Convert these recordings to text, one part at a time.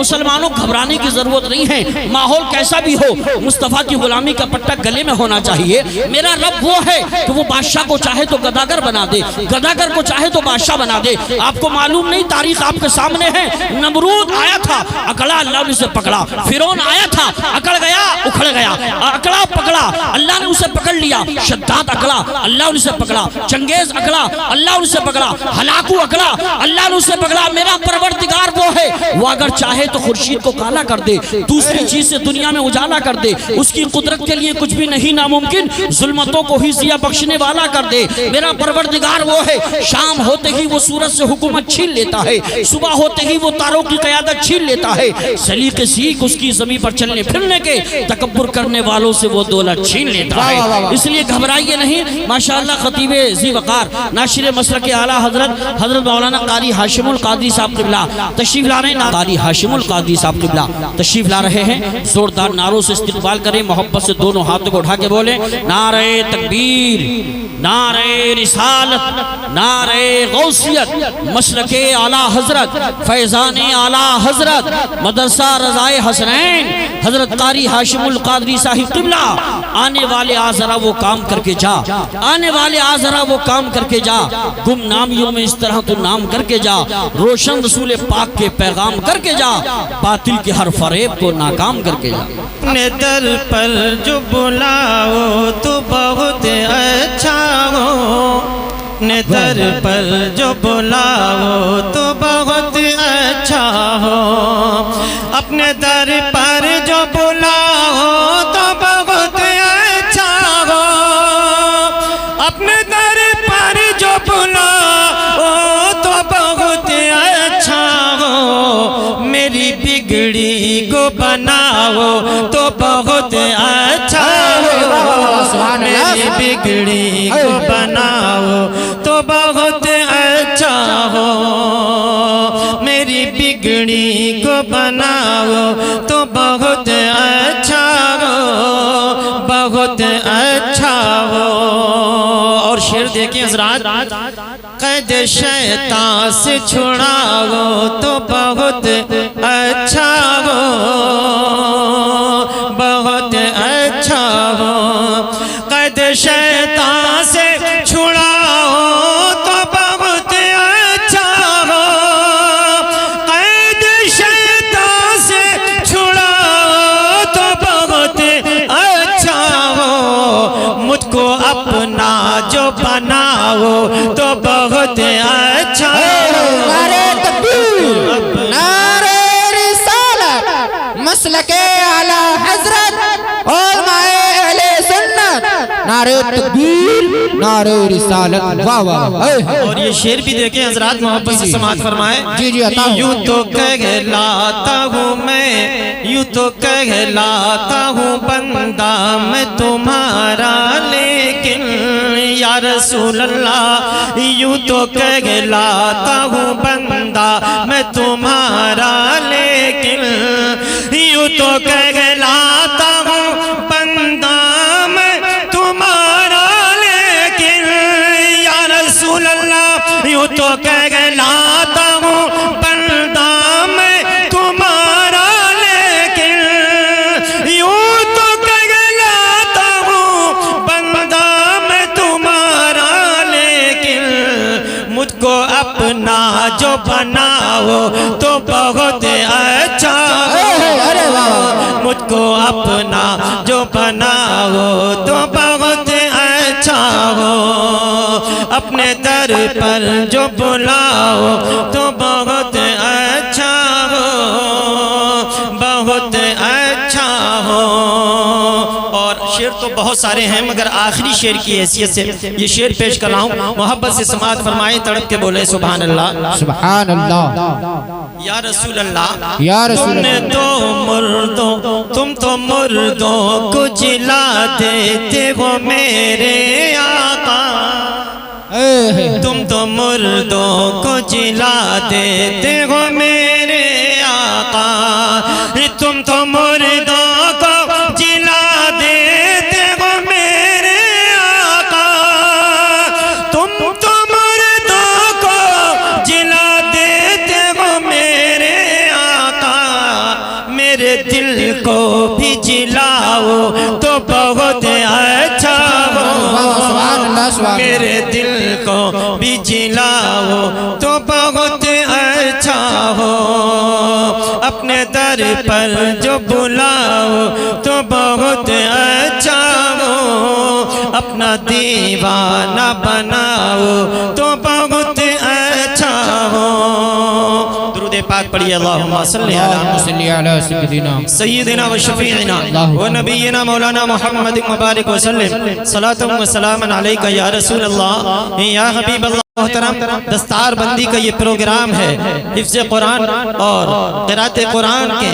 مسلمانوں گھبرانے کی ضرورت نہیں ہے، ماحول کیسا بھی ہو مصطفیٰ کی غلامی کا پٹا گلے میں ہونا چاہیے۔ میرا رب وہ ہے کہ وہ بادشاہ کو چاہے تو گداگر بنا دے، گداگر کو چاہے تو بادشاہ بنا دے۔ آپ کو معلوم نہیں، تاریخ آپ کے سامنے ہے، نمرود آیا تھا، اکڑا، اللہ نے اسے پکڑا۔ فرعون آیا تھا، اکڑ گیا، اکھڑ گیا، اکڑا پکڑا، اللہ نے اسے پکڑ لیا۔ شداد اکڑا، اللہ نے اسے پکڑا۔ چنگیز اکڑا، اللہ نے اسے پکڑا۔ ہلاکو اکڑا، اللہ نے اسے پکڑا۔ میرا پروردگار وہ ہے، وہ اگر چاہے تو خورشید کو کالا کر دے، دوسری چیز سے دنیا میں اجالا کر دے۔ اس کی قدرت کے لیے کچھ بھی نہیں ناممکن، ظلمتوں کو ہی ضیاء بخشنے والا کر دے۔ میرا پروردگار وہ ہے، شام ہوتے ہی وہ سورج سے حکومت چھین لیتا ہے، صبح ہوتے ہی وہ تاروں کی قیادت چھین لیتا ہے۔ سلیقے سیکھ اس کی زمین پر چلنے پھرنے کے، تکبر کرنے والوں سے وہ دولت چھین لیتا ہے۔ اس لیے گھبرائیے نہیں۔ ماشاءاللہ خطیب ذی وقار ناشر مسلک اعلیٰ حضرت مولانا قاری ہاشم القادری صاحب قبلہ تشریف لا رہے ہیں۔ قاری ہاشم القادری صاحب قبلہ تشریف لا رہے ہیں۔ زوردار نعروں سے استقبال کریں، محبت سے دونوں ہاتھوں کو اٹھا کے بولیں، نعرہ تکبیر، نعرہ رسالت، نعرہ غوثیت، مسلک اعلیٰ حضرت، فیضان اعلیٰ حضرت، مدرسہ رضائے حسنین حضرت قاری ہاشم القادری صاحب قبلہ۔ آنے والے آ ذرا وہ کام کر کے جا، آنے والے آ ذرا وہ کام کر کے جا، گم نامیوں میں اس طرح تو نام کر کے جا، روشن رسول پاک کے پیغام کر کے جا، باطل کے ہر فریب کو ناکام کر کے جا۔ اپنے در پر جو بلاؤ تو بہت اچھا ہو، اپنے در پر جو بلاؤ تو بہت اچھا ہو، اپنے در پر جو بلاؤ تو بہت اچھا ہو، اپنے در پر جو بلاؤ تو بہت اچھا ہو، میری بگڑی کو بناؤ تو بہت اچھا ہو، میری بگڑی کو بناؤ تو بہت اچھا ہو، میری بگڑی کو بناؤ تو بہت اچھا ہو، بہت اچھا ہو۔ اور شعر دیکھیں حضرات، قید شیطان سے چھڑاؤ تو بہت اچھا ہو، بہت اچھا ہو، قید شیطان سے چھڑاؤ تو بہت اچھا ہو، قید شیطان سے چھڑاؤ تو بہت اچھا ہو، مجھ کو اپنا جو بناؤ تو بہت اچھا ہو۔ نعرہ تکبیر، نعرہ رسالت، مسلک اعلیٰ حضرت، علماء اہل سنت، نعرہ تکبیر، نعرہ رسالت، واہ واہ۔ اور یہ شعر بھی دیکھیں حضرات، محبت سے سماعت فرمائیں۔ جی جی عطا ہوں۔ یوں تو کہلاتا ہوں میں، یوں تو کہلاتا ہوں بندہ میں تمہارا، لیکن یا رسول اللہ یوں تو کہلاتا ہوں بندہ میں تمہارا، لیکن یوں تو کہلاتا ہوں بندہ میں تمہارا، لیکن یا رسول اللہ یوں تو کہلاتا ہوں بندہ میں تمہارا، لیکن یوں تو کہلاتا ہوں بندہ میں تمہارا، لیکن مجھ کو اپنا جو بناؤ تو بہت اچھا ہو، مجھ کو اپنا جو بناؤ تو بہت اچھا ہو، اپنے در پر جو بلاؤ تو بہت اچھا ہو، بہت اچھا ہو۔ اور شعر تو بہت سارے ہیں، مگر آخری شعر کی حیثیت سے یہ شعر پیش کر رہا ہوں، محبت سے سماعت فرمائیں، تڑپ کے بولے سبحان اللہ، سبحان اللہ، یا رسول اللہ، یا رسول اللہ۔ تم تو مردوں کو جلا دیتے ہو میرے آقا، تم تو مردوں کو جلا دیتے ہو میرے آقا، تم تو مردوں کو جلا دیتے ہو میرے آقا، تم تو مردوں کو جلا دیتے ہو میرے آقا، میرے دل کو بھی جلاؤ تو بہت اچھا سبحان اللہ ہو، سبحان اللہ۔ میرے دل کو بھی جلاؤ تو بہت اچھا ہو، اپنے در پر جو بلاؤ تو بہت اچھا ہو، اپنا دیوانہ بناؤ تو بہت اچھا ہو۔ درود پاک پڑھیے، اللہم صلی اللہم علی صلی علی سیدنا سیدنا و شفیعنا و نبینا مولانا محمد مبارک وسلم، صلاة و سلام علیکہ یا رسول اللہ یا حبیب اللہ۔ محترم، دستار بندی کا یہ پروگرام ہے، حفظ قرآن اور قرأت قرآن کے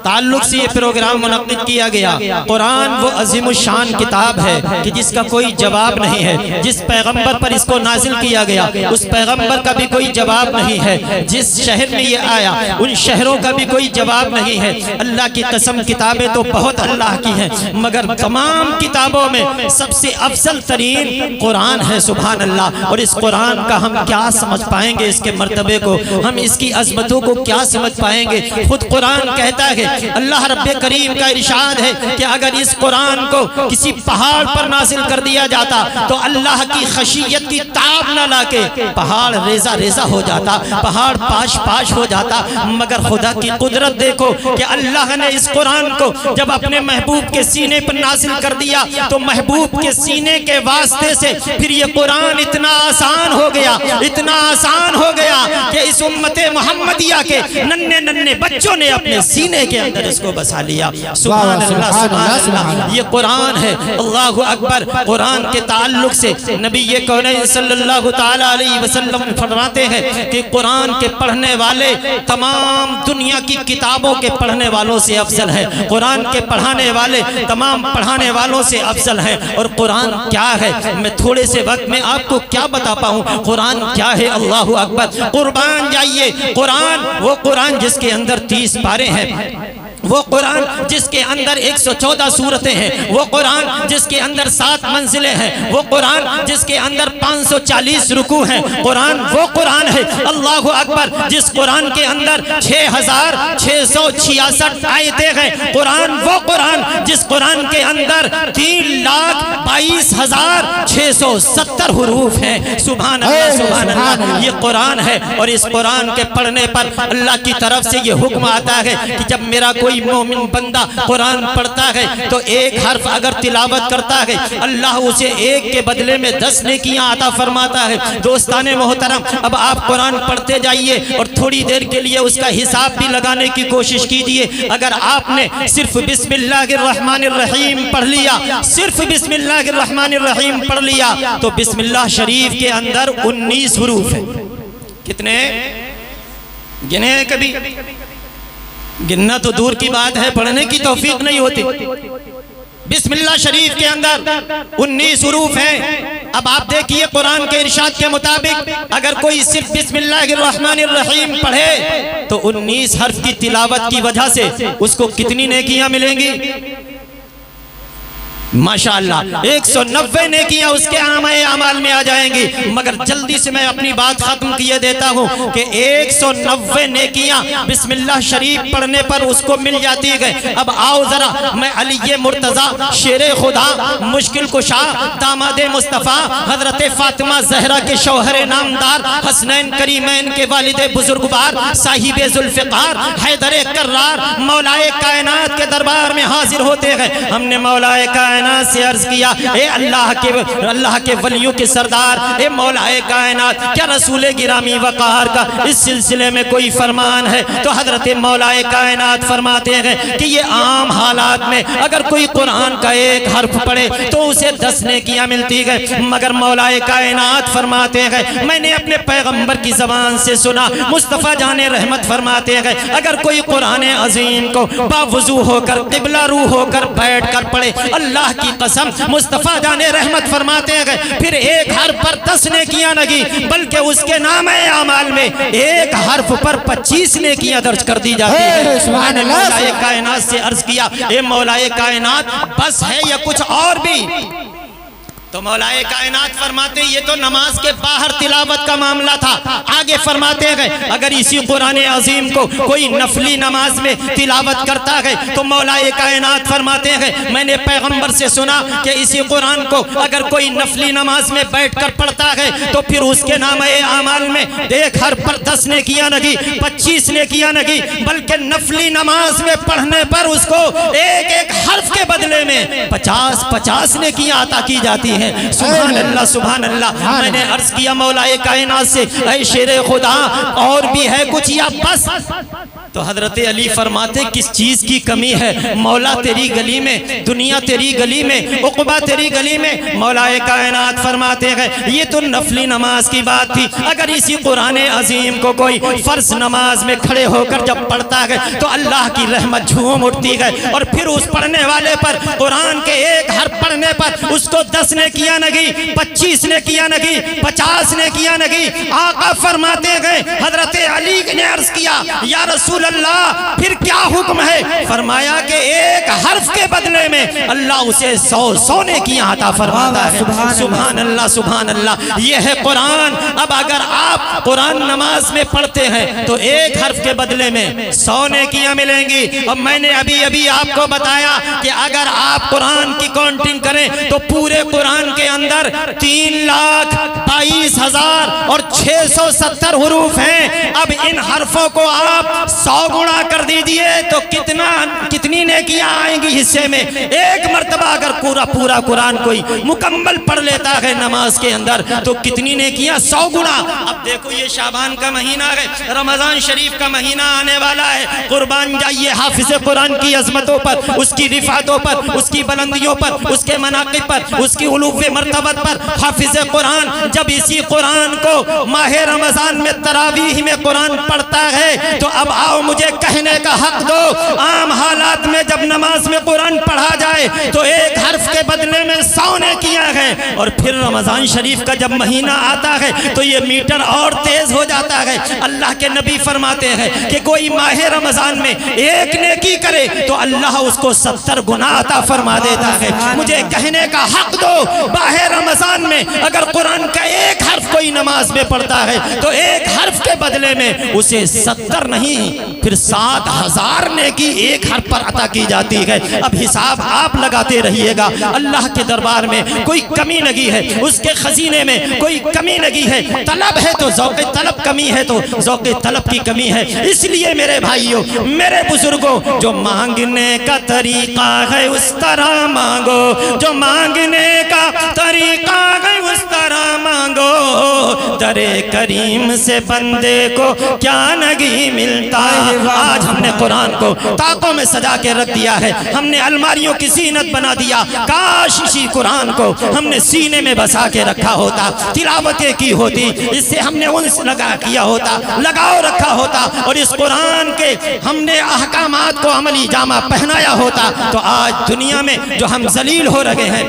تعلق سے یہ پروگرام منعقد کیا گیا۔ قرآن وہ عظیم الشان کتاب ہے کہ جس کا کوئی جواب نہیں ہے، جس پیغمبر پر اس کو نازل کیا گیا اس پیغمبر کا بھی کوئی جواب نہیں ہے، جس شہر میں یہ آیا ان شہروں کا بھی کوئی جواب نہیں ہے۔ اللہ کی قسم کتابیں تو بہت اللہ کی ہیں، مگر تمام کتابوں میں سب سے افضل ترین قرآن ہے، سبحان اللہ۔ اور اس قرآن کا ہم کیا سمجھ پائیں گے، اس کے مرتبے کو، ہم اس کی عظمتوں کو کیا سمجھ پائیں گے۔ خود قرآن کہتا ہے، اللہ رب کریم کا ارشاد ہے کہ اگر اس قرآن کو کسی پہاڑ پر نازل کر دیا جاتا تو اللہ کی خشیت کی تاب نہ لاکے پہاڑ ریزہ ریزہ ہو جاتا، پہاڑ پاش پاش ہو جاتا، مگر خدا کی قدرت دیکھو کہ اللہ نے اس قرآن کو جب اپنے محبوب کے سینے پر نازل کر دیا تو محبوب کے سینے کے واسطے سے پھر یہ قرآن اتنا آسان ہو گیا، اتنا آسان ہو گیا کہ اس امت محمدیہ کے ننھے ننھے بچوں نے اپنے سینے کے اندر اس کو بسا لیا۔ سبحان اللہ سبحان اللہ، یہ قرآن ہے۔ اللہ اکبر۔ قرآن کے تعلق سے نبی کونین صلی اللہ تعالی علیہ وسلم فرماتے ہیں کہ قرآن کے پڑھنے والے تمام دنیا کی کتابوں کے پڑھنے والوں سے افضل ہے، قرآن کے پڑھانے والے تمام پڑھانے والوں سے افضل ہیں۔ اور قرآن کیا ہے، میں تھوڑے سے وقت میں آپ کو کیا بتا پاؤں، قرآن کیا ہے؟ اللہ اکبر۔ قربان جائیے، قرآن وہ قرآن جس کے اندر 30 پارے ہیں، وہ قرآن جس کے اندر 114 سورتیں ہیں، وہ قرآن جس کے اندر 7 منزلیں ہیں، وہ قرآن جس کے اندر 540 رکوع ہیں، قرآن وہ قرآن ہے اللہ اکبر جس قرآن کے اندر 6666 آیتیں ہیں، قرآن وہ قرآن جس قرآن کے اندر 3,22,670 حروف ہیں۔ سبحان اللہ سبحان اللہ، یہ قرآن ہے۔ اور اس قرآن کے پڑھنے پر اللہ کی طرف سے یہ حکم آتا ہے کہ جب میرا کوئی مومن بندہ قرآن پڑھتا ہے تو ایک حرف اگر تلاوت کرتا ہے اللہ اسے ایک کے بدلے میں 10 نیکیاں عطا فرماتا ہے۔ دوستان محترم، اب آپ قرآن پڑھتے جائیے اور تھوڑی دیر کے لیے اس کا حساب بھی لگانے کی کوشش کیجئے۔ اگر آپ نے صرف بسم اللہ الرحمن الرحیم پڑھ لیا، صرف بسم اللہ الرحمن الرحیم پڑھ لیا تو بسم اللہ شریف کے اندر 19 حروف ہیں۔ کتنے گنے کبھی؟ گننا تو دور کی بات ہے، پڑھنے کی توفیق نہیں ہوتی۔ بسم اللہ شریف کے اندر 19 حروف ہیں۔ اب آپ دیکھیے قرآن کے ارشاد کے مطابق اگر کوئی صرف بسم اللہ الرحمن الرحیم پڑھے تو 19 حرف کی تلاوت کی وجہ سے اس کو کتنی نیکیاں ملیں گی؟ ماشاءاللہ 190 نیکیاں اس کے اعمال میں آ جائیں گی۔ مگر جلدی سے میں اپنی بات ختم کیے دیتا ہوں کہ 190 نیکیاں بسم اللہ شریف پڑھنے پر اس کو مل جاتی ہے۔ اب آؤ ذرا میں علی مرتضیٰ شیر خدا مشکل کشا داماد مصطفیٰ حضرت فاطمہ زہرا کے شوہر نامدار حسنین کریمین کے والد بزرگوار صاحب ذوالفقار حیدر کرار مولائے کائنات کے دربار میں حاضر ہوتے ہیں۔ ہم نے مولائے کائنات سے عرض کیا، اے اللہ کے ولیوں کے سردار، اے مولا کائنات، کیا رسول گرامی وقار کا اس سلسلے میں کوئی فرمان ہے؟ تو حضرت مولا کائنات فرماتے ہیں کہ یہ عام حالات میں اگر کوئی قرآن کا ایک حرف پڑھے تو اسے 10 نیکیاں ملتی ہے، مگر مولا کائنات فرماتے ہیں میں نے اپنے پیغمبر کی زبان سے سنا، مصطفیٰ جان رحمت فرماتے ہیں اگر کوئی قرآن عظیم کو باوضو ہو کر قبلہ رو ہو کر بیٹھ کر پڑھے، اللہ کی قسم مصطفیٰ جان رحمت فرماتے ہیں پھر ایک حرف پر 10 نیکیاں نہیں بلکہ اس کے نام اعمال میں ایک حرف پر 25 نیکیاں درج کر دی جاتی ہیں۔ سبحان اللہ۔ مولا کائنات سے عرض کیا، اے مولا کائنات بس ہے یا کچھ اور بھی؟ تو مولائے کائنات فرماتے یہ تو نماز کے باہر تلاوت کا معاملہ تھا. آگے فرماتے ہیں اگر اسی قرآن عظیم کو کوئی نفلی نماز میں تلاوت کرتا ہے تو مولائے کائنات فرماتے ہیں میں نے پیغمبر سے سنا کہ اسی قرآن کو اگر کوئی نفلی نماز میں بیٹھ کر پڑھتا ہے تو پھر اس کے نامہ اعمال میں دیکھ ہر پر 10 نیکیاں نہیں 25 نیکیاں نہیں بلکہ نفلی نماز میں پڑھنے پر اس کو ایک ایک حرف کے بدلے میں 50 نیکیاں عطا کی جاتی ہیں. سبحان اللہ سبحان اللہ. میں نے عرض کیا مولائے کائنات سے اے شیر خدا اور بھی ہے کچھ یا بس؟ تو حضرت علی فرماتے کس چیز کی کمی ہے؟ مولا تیری گلی میں، دنیا تیری گلی میں، عقبہ تیری گلی میں. مولائے کائنات فرماتے ہیں یہ تو نفلی نماز کی بات تھی. اگر اسی قرآن عظیم کو کوئی فرض نماز میں کھڑے ہو کر جب پڑھتا ہے تو اللہ کی رحمت جھوم اٹھتی ہے اور پھر اس پڑھنے والے پر قرآن کے ایک حرف پڑھنے پر اس کو 10 نے کیا نہیں 25 نے کیا نہیں 50 نے کیا نہیں. آقا فرماتے گئے حضرت علی نے عرض کیا یا رسول اللہ پھر کیا حکم ہے؟ فرمایا کہ ایک حرف کے بدلے میں اللہ اسے 100 نیکیاں عطا فرماتا ہے. سبحان اللہ سبحان اللہ. یہ ہے قرآن. اب اگر آپ قرآن نماز میں پڑھتے ہیں تو ایک حرف کے بدلے میں 100 نیکیاں ملیں گی. اب میں نے ابھی آپ کو بتایا کہ اگر آپ قرآن کی کاؤنٹنگ کریں تو پورے قرآن کے اندر 3,22,670 حروف ہیں. اب ان حرفوں کو آپ 100 گنا کر دیجئے تو کتنی نیکیاں آئیں گی حصے میں؟ ایک مرتبہ اگر پورا قرآن کوئی مکمل پڑھ لیتا ہے نماز کے اندر تو کتنی نیکیاں 100 گنا. اب دیکھو یہ شعبان کا مہینہ ہے، رمضان شریف کا مہینہ آنے والا ہے. قربان جائیے حافظ قرآن کی عظمتوں پر، اس کی رفعتوں پر، اس کی بلندیوں پر، اس کے مناقب پر، اس کی علو مرتبت پر. حافظ قرآن جب اسی قرآن کو ماہ رمضان میں تراویح میں قرآن پڑھتا ہے تو اب آؤ مجھے کہنے کا حق دو. عام حالات میں جب نماز میں قرآن پڑھا جائے تو ایک حرف کے بدلے میں 100 نے کیا ہے. اور پھر رمضان شریف کا جب مہینہ آتا ہے تو یہ میٹر اور تیز ہو جاتا ہے. اللہ کے نبی فرماتے ہیں کہ کوئی ماہ رمضان میں ایک نیکی کرے تو اللہ اس کو 70 گنا عطا فرما دیتا ہے. مجھے کہنے کا حق دو ماہ رمضان میں اگر قرآن کا ایک حرف کوئی نماز میں پڑھتا ہے تو ایک حرف کے بدلے میں اسے 70 نہیں پھر 7,000 نیکی ایک حرف پر عطا کی جاتی ہے. اب حساب آپ لگاتے رہیے گا. اللہ کے دربار میں کوئی کمی لگی ہے، اس کے خزینے میں کوئی کمی لگی ہے. طلب ہے تو ذوق طلب کمی ہے تو ذوق طلب کی کمی ہے. اس لیے میرے بھائیوں میرے بزرگوں جو مانگنے کا طریقہ ہے اس طرح مانگو، جو مانگنے کا طریقہ ہے اس طرح مانگو. در کریم سے بندے کو کیا نہیں ملتا. آج ہم نے قرآن کو طاقوں میں سجا کے رکھ دیا ہے، ہم نے الماریوں کی زینت بنا دیا. کاش اسی قرآن کو ہم نے سینے میں بسا کے رکھا ہوتا، تلاوتیں کی ہوتی، اس سے ہم نے انس کیا ہوتا، لگاؤ رکھا ہوتا اور اس قرآن کے ہم نے احکامات کو عملی جامہ پہنایا ہوتا تو آج دنیا میں جو ہم ذلیل ہو رہے ہیں،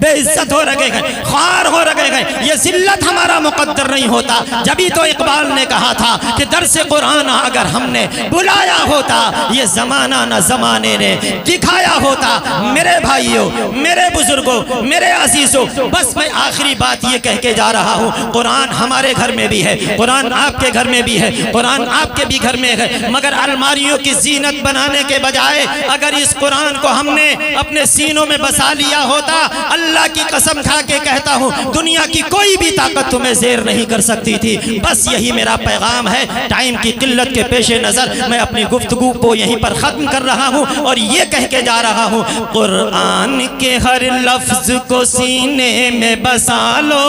بے عزت ہو رہے ہیں، خوار ہو رہے ہیں، یہ ذلت ہمارا مقدر نہیں ہوتا. جبھی تو اقبال نے کہا تھا کہ درس قرآن اگر ہم نے بلایا ہوتا یہ زمانہ نہ زمانے نے دکھایا ہوتا. میرے بھائیوں میرے بزرگوں میرے عزیزوں بس میں آخری بات یہ کہہ کے جا رہا ہوں، قرآن ہمارے گھر میں بھی ہے، قرآن آپ کے گھر میں بھی ہے، قرآن آپ کے بھی گھر میں ہے. مگر الماریوں کی زینت بنانے کے بجائے اگر اس قرآن کو ہم نے اپنے سینوں میں بسا لیا ہوتا، اللہ کی قسم کھا کے کہتا ہوں دنیا کی کوئی بھی طاقت تمہیں زیر نہیں کر سکتی تھی. بس یہی میرا پیغام ہے. ٹائم کی قلت کے پیش نظر میں اپنی گفتگو کو یہیں پر ختم کر رہا ہوں اور یہ کہہ کے جا رہا ہوں قرآن کے ہر لفظ کو سینے میں بسا لو.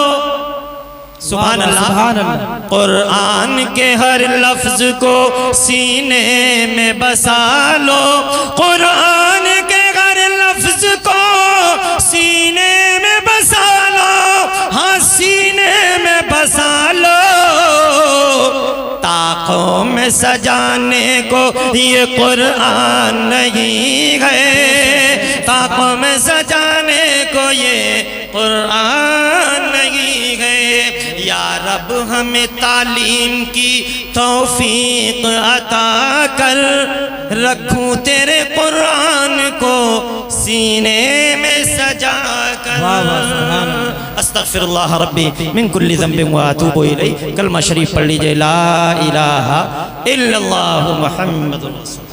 سبحان اللہ. قرآن کے ہر لفظ کو سینے میں بسا لو. قرآن کے ہر لفظ کو سینے میں بسا لو. ہاں سینے میں بسا لو. طاقوں میں سجانے کو یہ قرآن نہیں ہے، طاقوں میں سجانے کو یہ قرآن نہیں ہے. یا رب ہمیں تعلیم کی توفیق عطا کر، رکھوں تیرے قرآن کو سینے میں سجا کر استغفر اللہ ربی من کل ذنب واتوب الیہ. کلمہ شریف پڑھ لیجئے لا الہ الا اللہ محمد رسول